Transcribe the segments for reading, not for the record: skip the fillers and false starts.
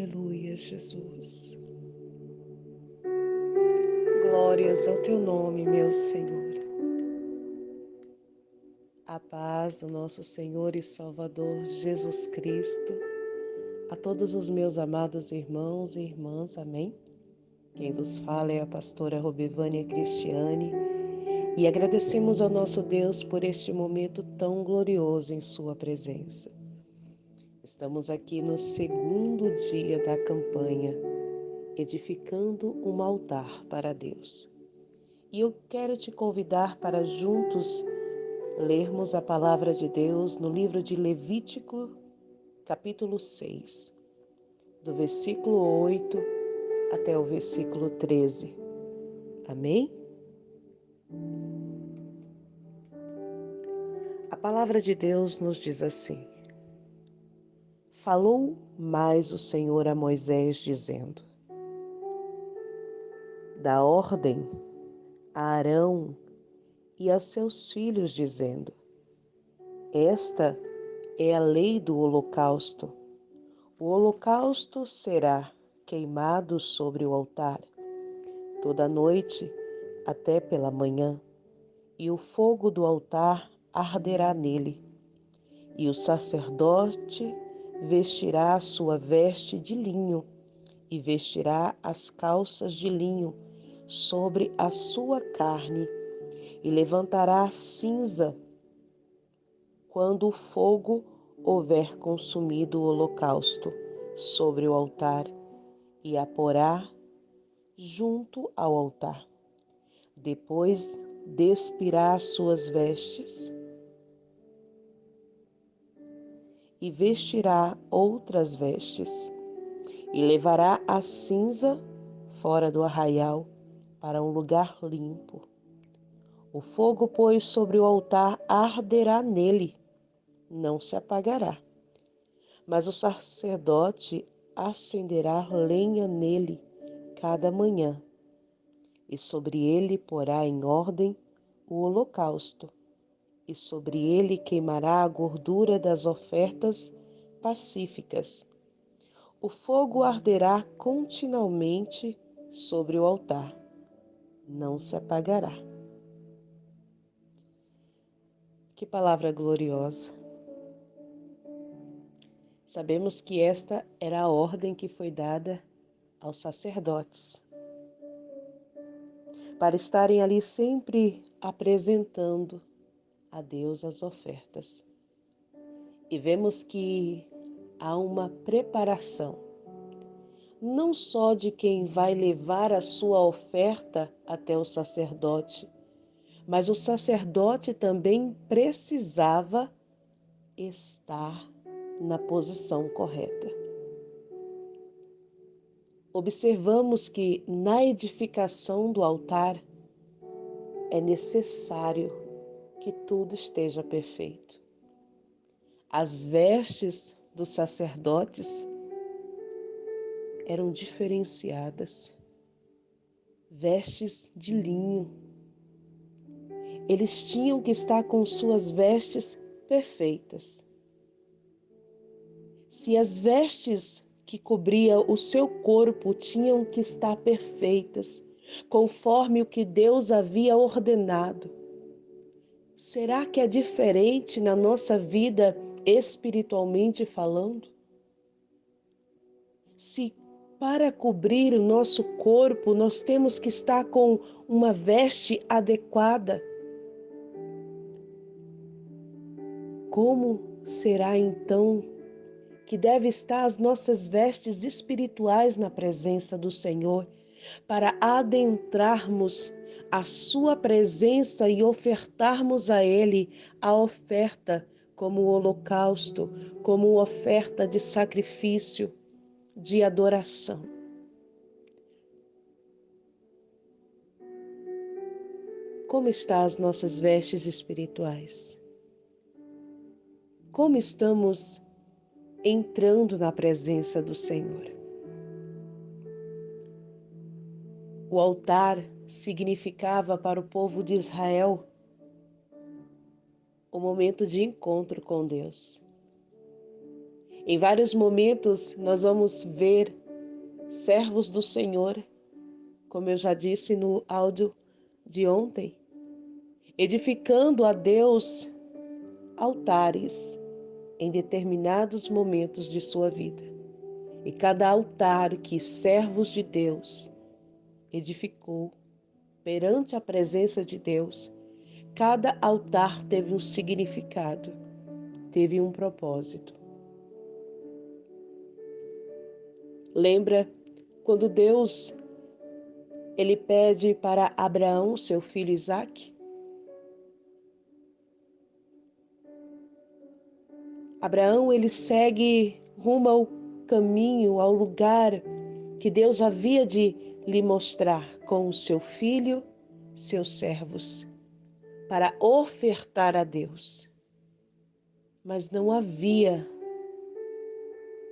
Aleluia, Jesus. Glórias ao teu nome, meu Senhor. A paz do nosso Senhor e Salvador Jesus Cristo, a todos os meus amados irmãos e irmãs, amém? Quem vos fala é a pastora Robivânia Cristiane e agradecemos ao nosso Deus por este momento tão glorioso em sua presença. Estamos aqui no segundo dia da campanha, edificando um altar para Deus. E eu quero te convidar para juntos lermos a palavra de Deus no livro de Levítico, capítulo 6, do versículo 8 até o versículo 13. Amém? A palavra de Deus nos diz assim: Falou mais o Senhor a Moisés, dizendo: Dá ordem a Arão e a seus filhos, dizendo: Esta é a lei do holocausto. O holocausto será queimado sobre o altar, toda noite até pela manhã, e o fogo do altar arderá nele. E o sacerdote vestirá a sua veste de linho, e vestirá as calças de linho sobre a sua carne, e levantará a cinza quando o fogo houver consumido o holocausto sobre o altar, e a porá junto ao altar. Depois despirá as suas vestes e vestirá outras vestes, e levará a cinza fora do arraial para um lugar limpo. O fogo, pois, sobre o altar arderá nele, não se apagará. Mas o sacerdote acenderá lenha nele cada manhã, e sobre ele porá em ordem o holocausto, e sobre ele queimará a gordura das ofertas pacíficas. O fogo arderá continuamente sobre o altar, não se apagará. Que palavra gloriosa! Sabemos que esta era a ordem que foi dada aos sacerdotes, para estarem ali sempre apresentando a Deus as ofertas. E vemos que há uma preparação, não só de quem vai levar a sua oferta até o sacerdote, mas o sacerdote também precisava estar na posição correta. Observamos que na edificação do altar é necessário que tudo esteja perfeito. As vestes dos sacerdotes eram diferenciadas, vestes de linho. Eles tinham que estar com suas vestes perfeitas. Se as vestes que cobriam o seu corpo tinham que estar perfeitas, conforme o que Deus havia ordenado, será que é diferente na nossa vida espiritualmente falando? Se para cobrir o nosso corpo nós temos que estar com uma veste adequada, como será então que deve estar as nossas vestes espirituais na presença do Senhor, para adentrarmos a sua presença e ofertarmos a Ele a oferta como holocausto, como oferta de sacrifício, de adoração. Como estão as nossas vestes espirituais? Como estamos entrando na presença do Senhor? O altar significava para o povo de Israel o momento de encontro com Deus. Em vários momentos nós vamos ver servos do Senhor, como eu já disse no áudio de ontem, edificando a Deus altares em determinados momentos de sua vida. E cada altar que servos de Deus edificou perante a presença de Deus, cada altar teve um significado, teve um propósito. Lembra quando Deus ele pede para Abraão, seu filho Isaque? Abraão ele segue rumo ao caminho, ao lugar que Deus havia de lhe mostrar com o seu filho, seus servos, para ofertar a Deus. Mas não havia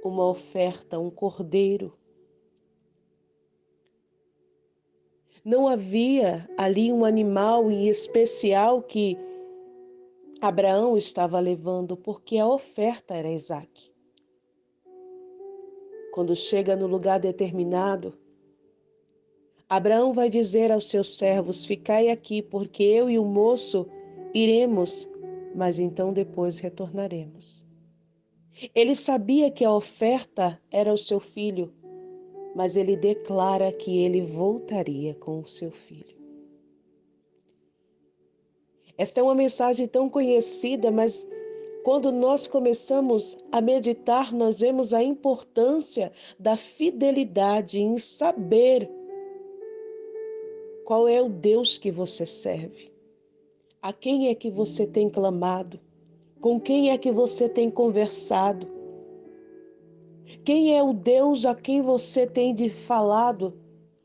uma oferta, um cordeiro. Não havia ali um animal em especial que Abraão estava levando, porque a oferta era Isaque. Quando chega no lugar determinado, Abraão vai dizer aos seus servos: ficai aqui, porque eu e o moço iremos, mas então depois retornaremos. Ele sabia que a oferta era o seu filho, mas ele declara que ele voltaria com o seu filho. Esta é uma mensagem tão conhecida, mas quando nós começamos a meditar, nós vemos a importância da fidelidade em saber qual é o Deus que você serve, a quem é que você tem clamado, com quem é que você tem conversado, quem é o Deus a quem você tem falado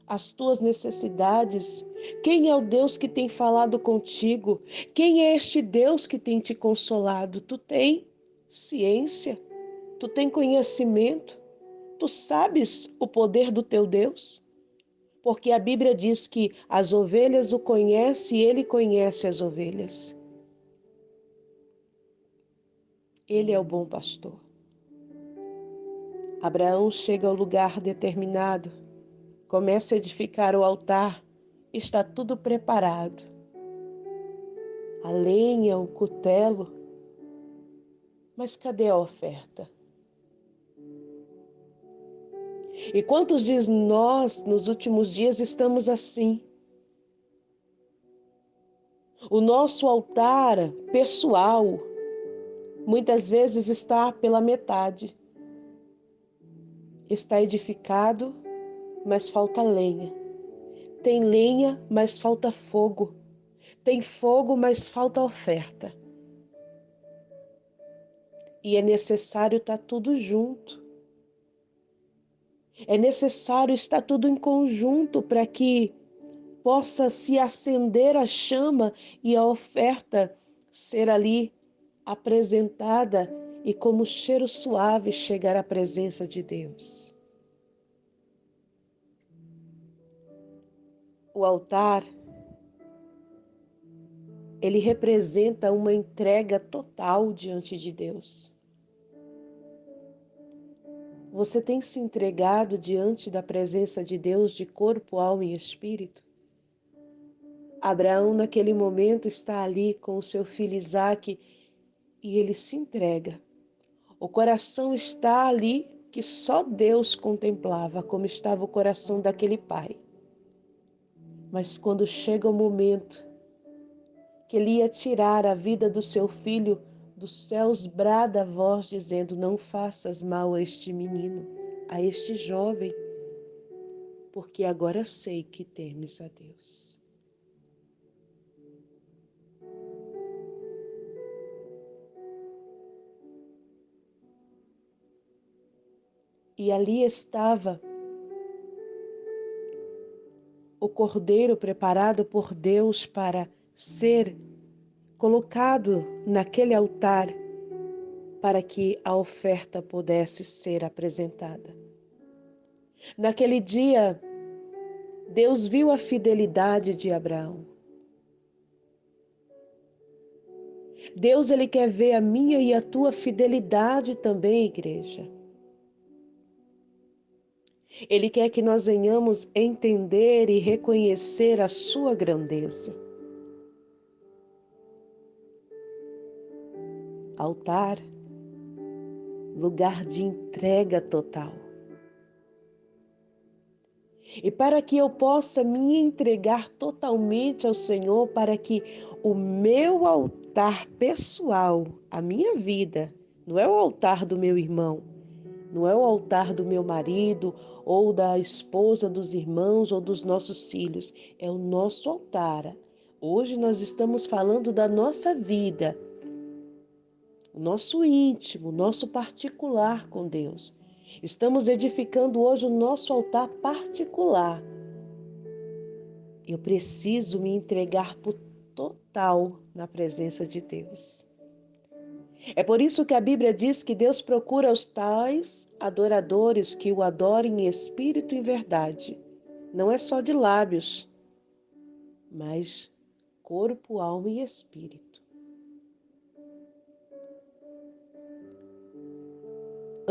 as tuas necessidades, quem é o Deus que tem falado contigo, quem é este Deus que tem te consolado. Tu tem ciência, tu tem conhecimento, tu sabes o poder do teu Deus? Porque a Bíblia diz que as ovelhas o conhecem e ele conhece as ovelhas. Ele é o bom pastor. Abraão chega ao lugar determinado, começa a edificar o altar, está tudo preparado. A lenha, o cutelo, mas cadê a oferta? E quantos de nós, nos últimos dias, estamos assim? O nosso altar pessoal, muitas vezes está pela metade. Está edificado, mas falta lenha. Tem lenha, mas falta fogo. Tem fogo, mas falta oferta. E é necessário estar tudo junto. É necessário estar tudo em conjunto para que possa se acender a chama e a oferta ser ali apresentada e como cheiro suave chegar à presença de Deus. O altar, ele representa uma entrega total diante de Deus. Você tem se entregado diante da presença de Deus de corpo, alma e espírito? Abraão, naquele momento, está ali com o seu filho Isaque e ele se entrega. O coração está ali que só Deus contemplava, como estava o coração daquele pai. Mas quando chega o momento que ele ia tirar a vida do seu filho, dos céus brada a voz dizendo: não faças mal a este menino, a este jovem, porque agora sei que temes a Deus. E ali estava o cordeiro preparado por Deus para ser colocado naquele altar para que a oferta pudesse ser apresentada. Naquele dia, Deus viu a fidelidade de Abraão. Deus, Ele quer ver a minha e a tua fidelidade também, igreja. Ele quer que nós venhamos entender e reconhecer a sua grandeza. Altar, lugar de entrega total. E para que eu possa me entregar totalmente ao Senhor, para que o meu altar pessoal, a minha vida, não é o altar do meu irmão, não é o altar do meu marido, ou da esposa dos irmãos, ou dos nossos filhos, é o nosso altar. Hoje nós estamos falando da nossa vida, o nosso íntimo, o nosso particular com Deus. Estamos edificando hoje o nosso altar particular. Eu preciso me entregar por total na presença de Deus. É por isso que a Bíblia diz que Deus procura os tais adoradores que o adorem em espírito e em verdade. Não é só de lábios, mas corpo, alma e espírito.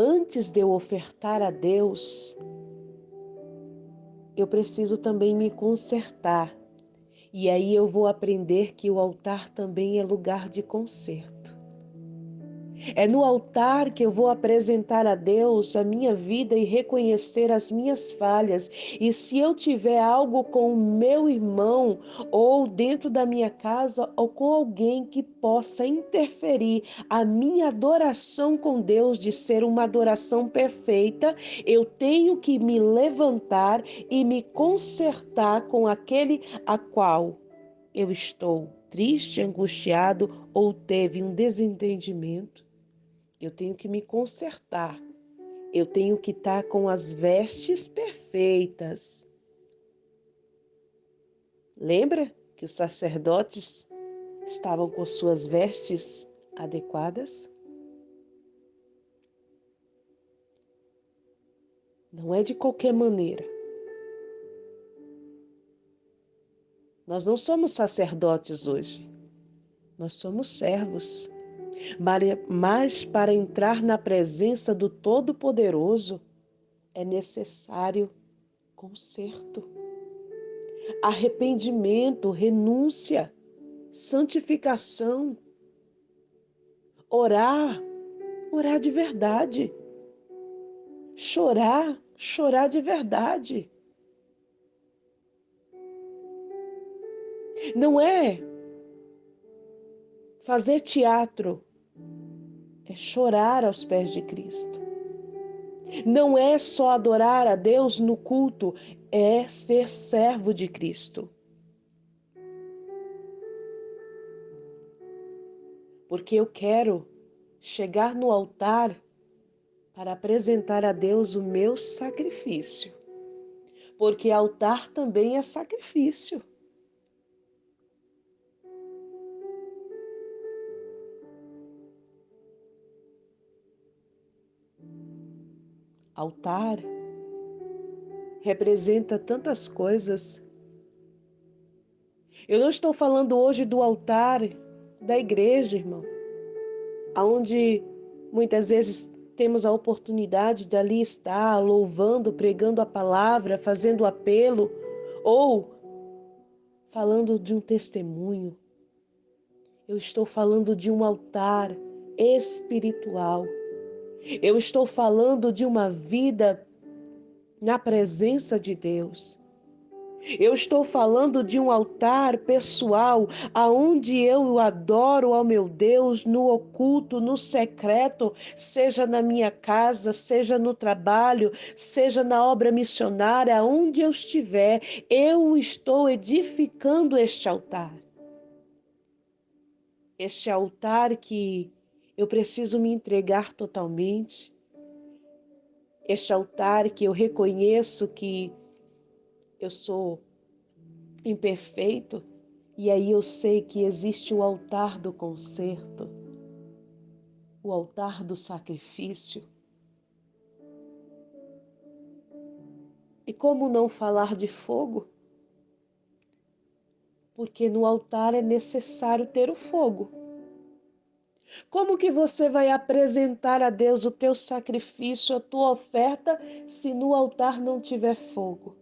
Antes de eu ofertar a Deus, eu preciso também me consertar. E aí eu vou aprender que o altar também é lugar de conserto. É no altar que eu vou apresentar a Deus a minha vida e reconhecer as minhas falhas. E se eu tiver algo com o meu irmão, ou dentro da minha casa, ou com alguém que possa interferir a minha adoração com Deus de ser uma adoração perfeita, eu tenho que me levantar e me consertar com aquele a qual eu estou triste, angustiado ou teve um desentendimento. Eu tenho que me consertar. Eu tenho que estar com as vestes perfeitas. Lembra que os sacerdotes estavam com suas vestes adequadas? Não é de qualquer maneira. Nós não somos sacerdotes hoje. Nós somos servos. Mas para entrar na presença do Todo-Poderoso é necessário conserto, arrependimento, renúncia, santificação, orar, orar de verdade, chorar, chorar de verdade. Não é fazer teatro, é chorar aos pés de Cristo. Não é só adorar a Deus no culto, é ser servo de Cristo. Porque eu quero chegar no altar para apresentar a Deus o meu sacrifício. Porque altar também é sacrifício. Altar representa tantas coisas. Eu não estou falando hoje do altar da igreja, irmão, onde muitas vezes temos a oportunidade de ali estar louvando, pregando a palavra, fazendo apelo ou falando de um testemunho. Eu estou falando de um altar espiritual. Eu estou falando de uma vida na presença de Deus. Eu estou falando de um altar pessoal, aonde eu adoro ao meu Deus no oculto, no secreto, seja na minha casa, seja no trabalho, seja na obra missionária, aonde eu estiver, eu estou edificando este altar. Este altar que eu preciso me entregar totalmente. Este altar que eu reconheço que eu sou imperfeito, e aí eu sei que existe o altar do conserto, o altar do sacrifício. E como não falar de fogo? Porque no altar é necessário ter o fogo. Como que você vai apresentar a Deus o teu sacrifício, a tua oferta, se no altar não tiver fogo?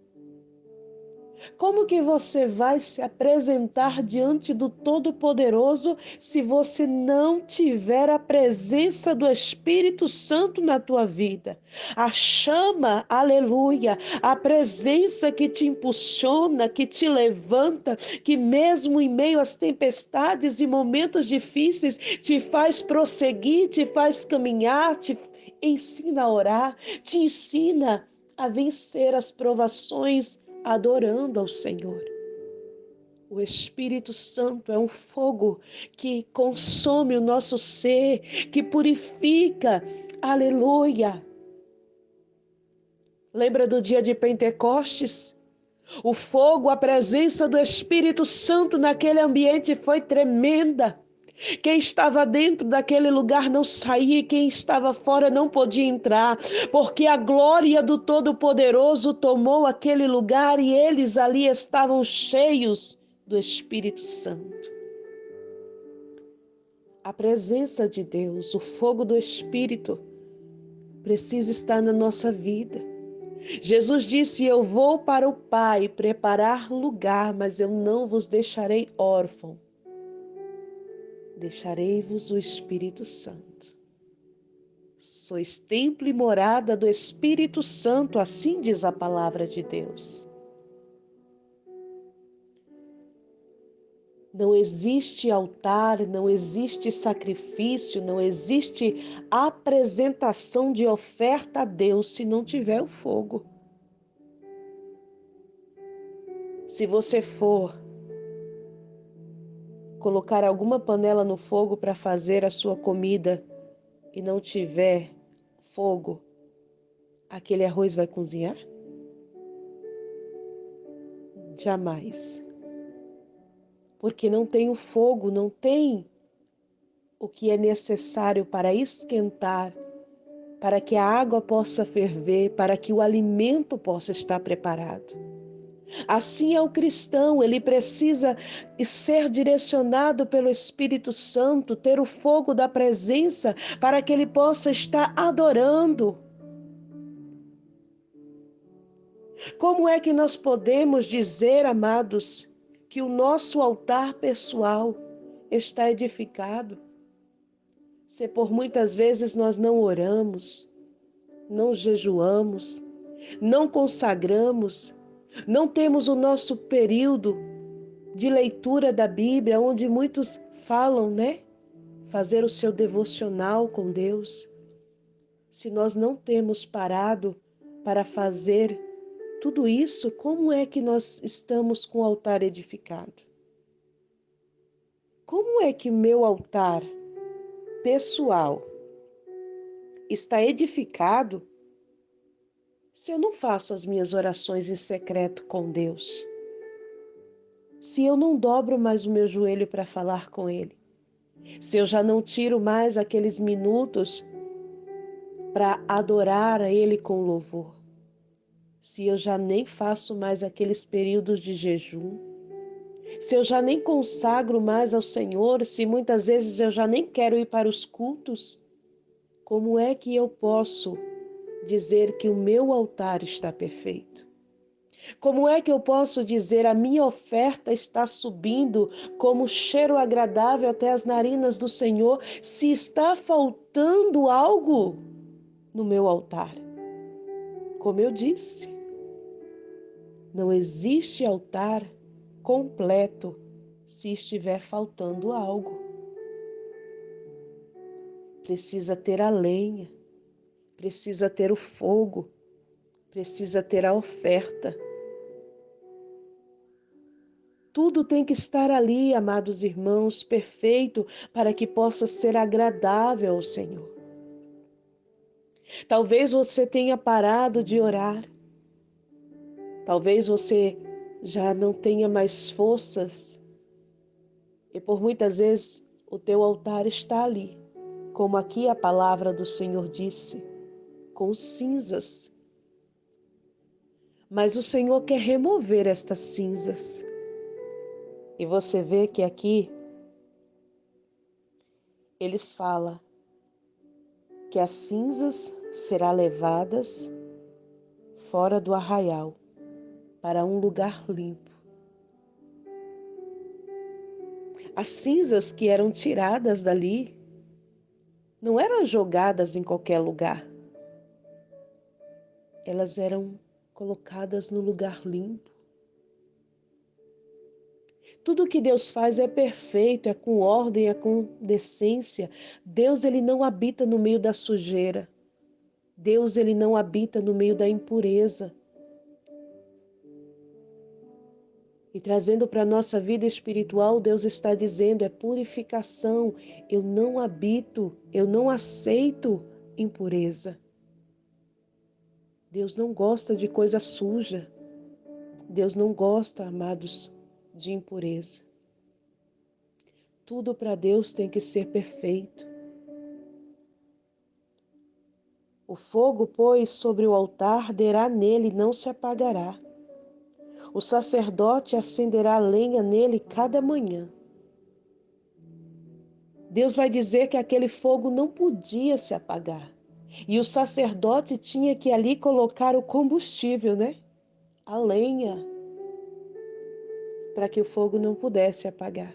Como que você vai se apresentar diante do Todo-Poderoso se você não tiver a presença do Espírito Santo na tua vida? A chama, aleluia, a presença que te impulsiona, que te levanta, que mesmo em meio às tempestades e momentos difíceis te faz prosseguir, te faz caminhar, te ensina a orar, te ensina a vencer as provações adorando ao Senhor. O Espírito Santo é um fogo que consome o nosso ser, que purifica. Aleluia! Lembra do dia de Pentecostes? O fogo, a presença do Espírito Santo naquele ambiente foi tremenda. Quem estava dentro daquele lugar não saía, quem estava fora não podia entrar, porque a glória do Todo-Poderoso tomou aquele lugar e eles ali estavam cheios do Espírito Santo. A presença de Deus, o fogo do Espírito, precisa estar na nossa vida. Jesus disse: Eu vou para o Pai preparar lugar, mas eu não vos deixarei órfão. Deixarei-vos o Espírito Santo. Sois templo e morada do Espírito Santo, assim diz a palavra de Deus. Não existe altar, não existe sacrifício, não existe apresentação de oferta a Deus se não tiver o fogo. Se você for colocar alguma panela no fogo para fazer a sua comida e não tiver fogo, aquele arroz vai cozinhar? Jamais. Porque não tem o fogo, não tem o que é necessário para esquentar, para que a água possa ferver, para que o alimento possa estar preparado. Assim é o cristão, ele precisa ser direcionado pelo Espírito Santo, ter o fogo da presença para que ele possa estar adorando. Como é que nós podemos dizer, amados, que o nosso altar pessoal está edificado? Se por muitas vezes nós não oramos, não jejuamos, não consagramos, não temos o nosso período de leitura da Bíblia, onde muitos falam, né? Fazer o seu devocional com Deus. Se nós não temos parado para fazer tudo isso, como é que nós estamos com o altar edificado? Como é que o meu altar pessoal está edificado se eu não faço as minhas orações em secreto com Deus? Se eu não dobro mais o meu joelho para falar com Ele? Se eu já não tiro mais aqueles minutos para adorar a Ele com louvor? Se eu já nem faço mais aqueles períodos de jejum? Se eu já nem consagro mais ao Senhor? Se muitas vezes eu já nem quero ir para os cultos? Como é que eu posso dizer que o meu altar está perfeito? Como é que eu posso dizer a minha oferta está subindo como cheiro agradável até as narinas do Senhor, se está faltando algo no meu altar? Como eu disse, não existe altar completo se estiver faltando algo. Precisa ter a lenha, precisa ter o fogo, precisa ter a oferta. Tudo tem que estar ali, amados irmãos, perfeito, para que possa ser agradável ao Senhor. Talvez você tenha parado de orar. Talvez você já não tenha mais forças. E por muitas vezes o teu altar está ali, como aqui a palavra do Senhor disse, com cinzas. Mas o Senhor quer remover estas cinzas. E você vê que aqui eles falam que as cinzas serão levadas fora do arraial para um lugar limpo. As cinzas que eram tiradas dali não eram jogadas em qualquer lugar. Elas eram colocadas no lugar limpo. Tudo que Deus faz é perfeito, é com ordem, é com decência. Deus, ele não habita no meio da sujeira. Deus, ele não habita no meio da impureza. E trazendo para a nossa vida espiritual, Deus está dizendo, é purificação. Eu não habito, eu não aceito impureza. Deus não gosta de coisa suja. Deus não gosta, amados, de impureza. Tudo para Deus tem que ser perfeito. O fogo, pois, sobre o altar arderá nele e não se apagará. O sacerdote acenderá lenha nele cada manhã. Deus vai dizer que aquele fogo não podia se apagar. E o sacerdote tinha que ali colocar o combustível, né? A lenha, para que o fogo não pudesse apagar.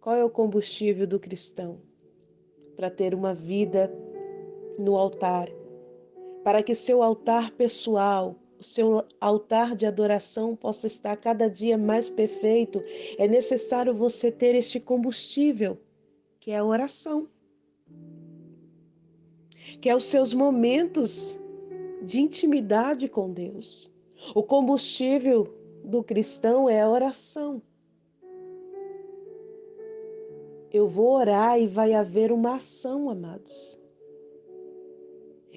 Qual é o combustível do cristão? Para ter uma vida no altar, para que o seu altar pessoal, o seu altar de adoração possa estar cada dia mais perfeito, é necessário você ter este combustível, que é a oração, que é os seus momentos de intimidade com Deus. O combustível do cristão é a oração. Eu vou orar e vai haver uma ação, amados.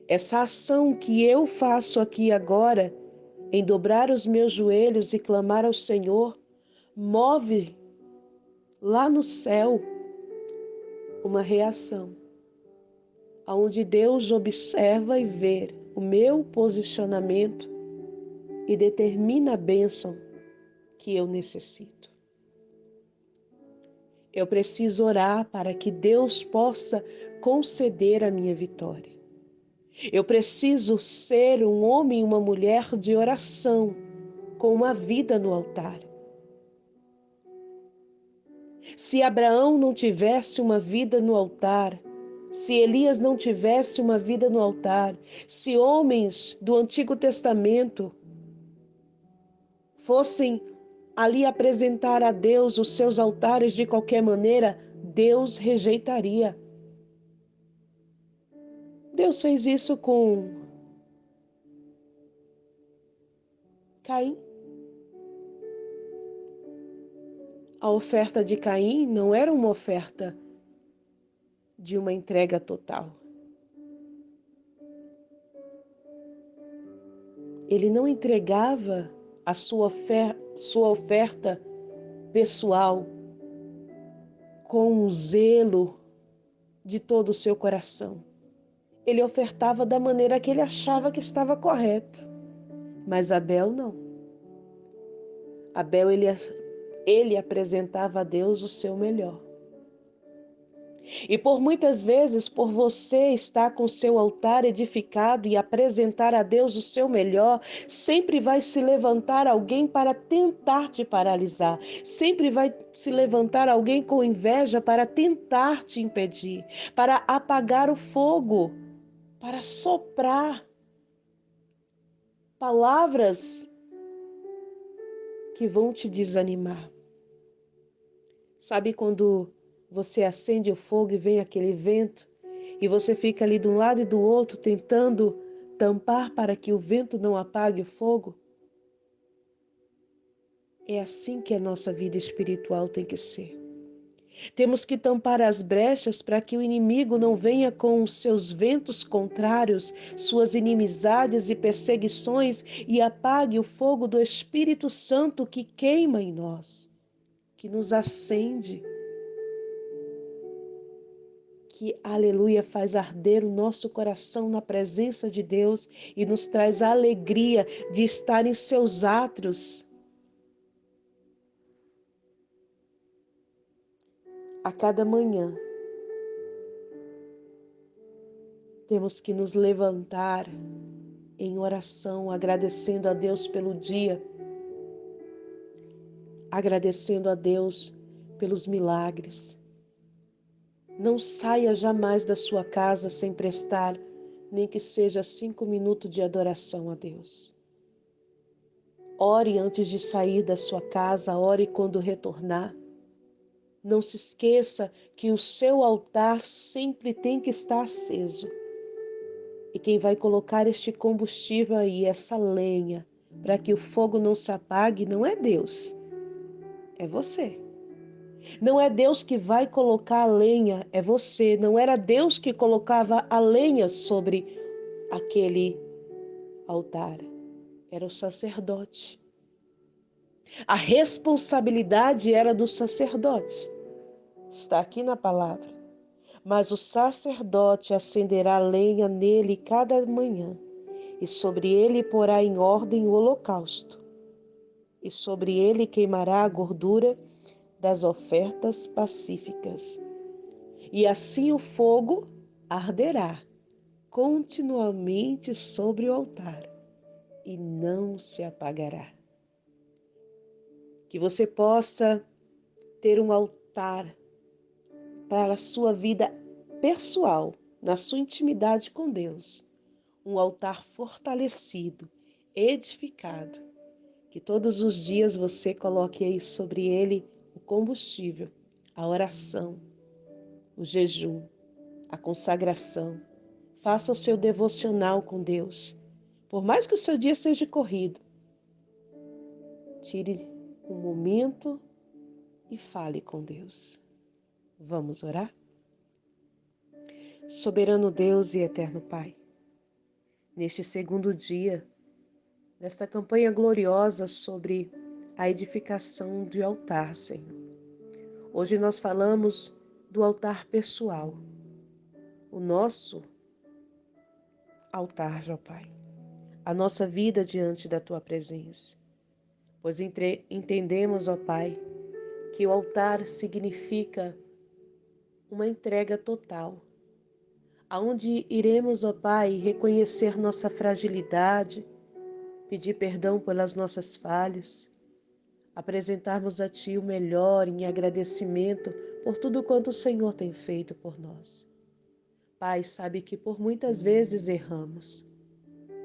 Essa ação que eu faço aqui agora, em dobrar os meus joelhos e clamar ao Senhor, move lá no céu uma reação, onde Deus observa e vê o meu posicionamento e determina a bênção que eu necessito. Eu preciso orar para que Deus possa conceder a minha vitória. Eu preciso ser um homem e uma mulher de oração, com uma vida no altar. Se Abraão não tivesse uma vida no altar, se Elias não tivesse uma vida no altar, se homens do Antigo Testamento fossem ali apresentar a Deus os seus altares de qualquer maneira, Deus rejeitaria. Deus fez isso com Caim. A oferta de Caim não era uma oferta de uma entrega total. Ele não entregava a sua oferta pessoal com o zelo de todo o seu coração. Ele ofertava da maneira que ele achava que estava correto. Mas Abel não. Abel, ele apresentava a Deus o seu melhor. E por muitas vezes, por você estar com seu altar edificado e apresentar a Deus o seu melhor, sempre vai se levantar alguém para tentar te paralisar. Sempre vai se levantar alguém com inveja para tentar te impedir, para apagar o fogo, para soprar palavras que vão te desanimar. Sabe quando você acende o fogo e vem aquele vento e você fica ali de um lado e do outro tentando tampar para que o vento não apague o fogo? É assim que a nossa vida espiritual tem que ser. Temos que tampar as brechas para que o inimigo não venha com os seus ventos contrários, suas inimizades e perseguições e apague o fogo do Espírito Santo que queima em nós, que nos acende, que, aleluia, faz arder o nosso coração na presença de Deus e nos traz a alegria de estar em seus átrios. A cada manhã, temos que nos levantar em oração, agradecendo a Deus pelo dia, agradecendo a Deus pelos milagres. Não saia jamais da sua casa sem prestar, nem que seja 5 minutos de adoração a Deus. Ore antes de sair da sua casa, ore quando retornar. Não se esqueça que o seu altar sempre tem que estar aceso. E quem vai colocar este combustível aí, essa lenha, para que o fogo não se apague, não é Deus, é você. Não é Deus que vai colocar a lenha, é você. Não era Deus que colocava a lenha sobre aquele altar, era o sacerdote. A responsabilidade era do sacerdote. Está aqui na palavra. Mas o sacerdote acenderá lenha nele cada manhã, e sobre ele porá em ordem o holocausto, e sobre ele queimará a gordura das ofertas pacíficas. E assim o fogo arderá continuamente sobre o altar, e não se apagará. Que você possa ter um altar para a sua vida pessoal, na sua intimidade com Deus. Um altar fortalecido, edificado. Que todos os dias você coloque aí sobre ele o combustível, a oração, o jejum, a consagração. Faça o seu devocional com Deus. Por mais que o seu dia seja corrido, tire um momento e fale com Deus. Vamos orar? Soberano Deus e eterno Pai, neste segundo dia, nesta campanha gloriosa sobre a edificação de altar, Senhor. Hoje nós falamos do altar pessoal, o nosso altar, ó Pai, a nossa vida diante da Tua presença. Pois entendemos, ó Pai, que o altar significa uma entrega total, aonde iremos, ó Pai, reconhecer nossa fragilidade, pedir perdão pelas nossas falhas, apresentarmos a Ti o melhor em agradecimento por tudo quanto o Senhor tem feito por nós. Pai, sabe que por muitas vezes erramos.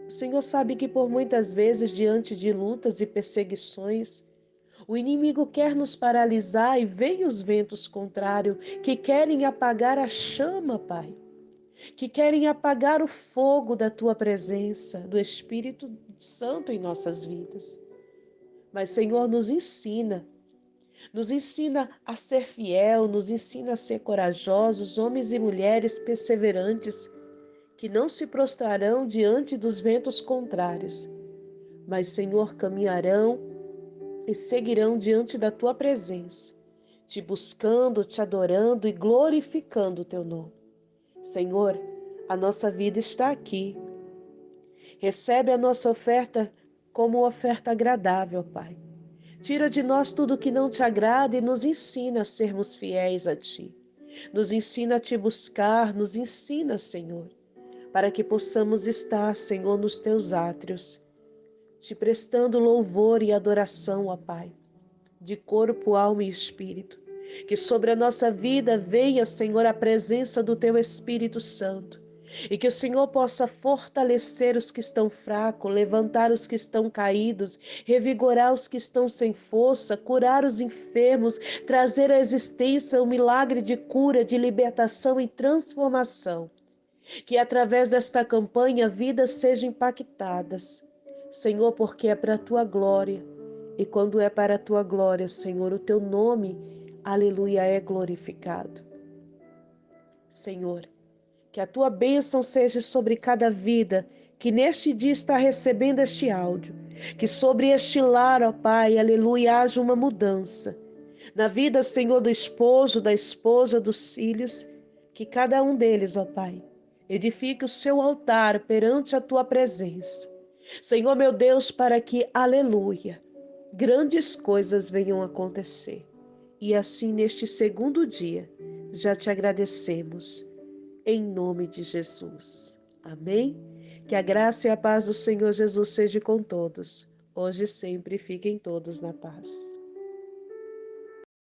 O Senhor sabe que por muitas vezes, diante de lutas e perseguições, o inimigo quer nos paralisar e vem os ventos contrários que querem apagar a chama, Pai, que querem apagar o fogo da Tua presença, do Espírito Santo em nossas vidas. Mas, Senhor, nos ensina a ser fiel, nos ensina a ser corajosos, homens e mulheres perseverantes, que não se prostrarão diante dos ventos contrários, mas, Senhor, caminharão e seguirão diante da Tua presença, te buscando, te adorando e glorificando o Teu nome. Senhor, a nossa vida está aqui. Recebe a nossa oferta como oferta agradável, Pai. Tira de nós tudo que não te agrada e nos ensina a sermos fiéis a Ti. Nos ensina a Te buscar, nos ensina, Senhor, para que possamos estar, Senhor, nos Teus átrios, Te prestando louvor e adoração, ó Pai, de corpo, alma e espírito. Que sobre a nossa vida venha, Senhor, a presença do Teu Espírito Santo. E que o Senhor possa fortalecer os que estão fracos, levantar os que estão caídos, revigorar os que estão sem força, curar os enfermos, trazer à existência o milagre de cura, de libertação e transformação. Que através desta campanha vidas sejam impactadas. Senhor, porque é para a Tua glória. E quando é para a Tua glória, Senhor, o Teu nome, aleluia, é glorificado. Senhor, que a Tua bênção seja sobre cada vida que neste dia está recebendo este áudio. Que sobre este lar, ó Pai, aleluia, haja uma mudança. Na vida, Senhor, do esposo, da esposa, dos filhos, que cada um deles, ó Pai, edifique o seu altar perante a Tua presença. Senhor, meu Deus, para que, aleluia, grandes coisas venham acontecer. E assim, neste segundo dia, já te agradecemos em nome de Jesus. Amém? Que a graça e a paz do Senhor Jesus seja com todos, hoje e sempre. Fiquem todos na paz.